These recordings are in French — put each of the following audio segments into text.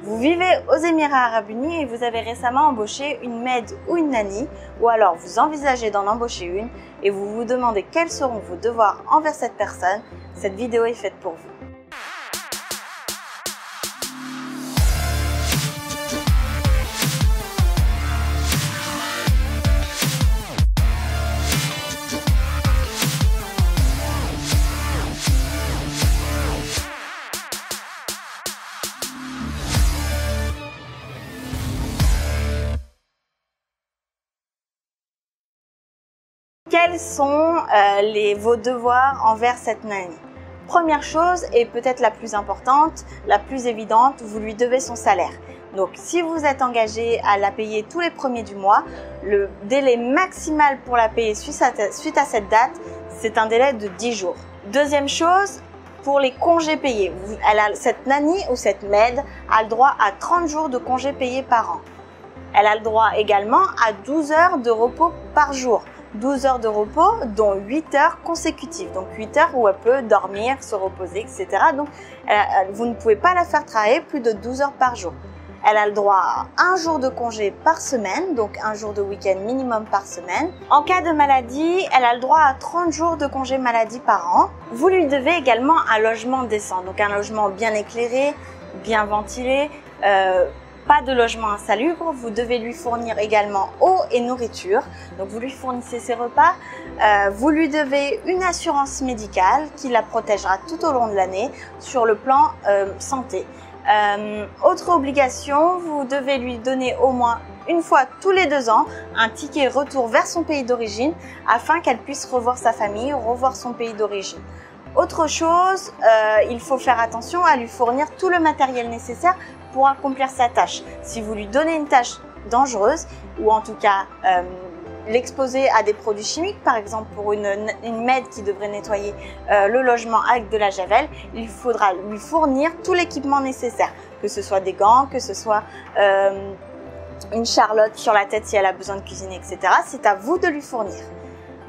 Vous vivez aux Émirats Arabes Unis et vous avez récemment embauché une maid ou une nanny, ou alors vous envisagez d'en embaucher une et vous vous demandez quels seront vos devoirs envers cette personne. Cette vidéo est faite pour vous. Quels sont vos devoirs envers cette nanny? Première chose, et peut-être la plus importante, la plus évidente, vous lui devez son salaire. Donc si vous êtes engagé à la payer tous les premiers du mois, le délai maximal pour la payer suite à cette date, c'est un délai de 10 jours. Deuxième chose, pour les congés payés, cette nanny ou cette maid a le droit à 30 jours de congés payés par an. Elle a le droit également à 12 heures de repos par jour. 12 heures de repos, dont 8 heures consécutives. Donc 8 heures où elle peut dormir, se reposer, etc. Donc vous ne pouvez pas la faire travailler plus de 12 heures par jour. Elle a le droit à un jour de congé par semaine, donc un jour de week-end minimum par semaine. En cas de maladie, elle a le droit à 30 jours de congé maladie par an. Vous lui devez également un logement décent, donc un logement bien éclairé, bien ventilé, pas de logement insalubre. Vous devez lui fournir également eau et nourriture. Donc vous lui fournissez ses repas. Vous lui devez une assurance médicale qui la protégera tout au long de l'année sur le plan santé. Autre obligation, vous devez lui donner au moins une fois tous les 2 ans un ticket retour vers son pays d'origine afin qu'elle puisse revoir sa famille, revoir son pays d'origine. Autre chose, il faut faire attention à lui fournir tout le matériel nécessaire pour accomplir sa tâche. Si vous lui donnez une tâche dangereuse ou en tout cas l'exposer à des produits chimiques, par exemple pour une maid qui devrait nettoyer le logement avec de la javel, il faudra lui fournir tout l'équipement nécessaire, que ce soit des gants, que ce soit une charlotte sur la tête si elle a besoin de cuisiner, etc. C'est à vous de lui fournir.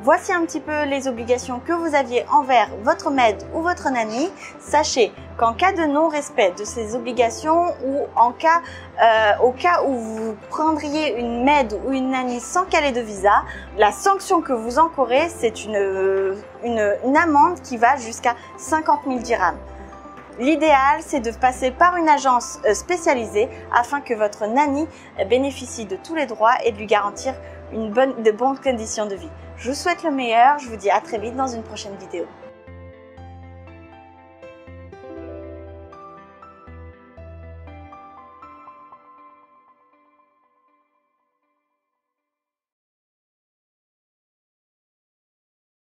Voici un petit peu les obligations que vous aviez envers votre maid ou votre nanny. Sachez qu'en cas de non-respect de ces obligations ou au cas où vous prendriez une maid ou une nanny sans qu'elle ait de visa, la sanction que vous encourez, c'est une amende qui va jusqu'à 50 000 dirhams. L'idéal, c'est de passer par une agence spécialisée afin que votre nanny bénéficie de tous les droits et de lui garantir de bonnes conditions de vie. Je vous souhaite le meilleur, je vous dis à très vite dans une prochaine vidéo.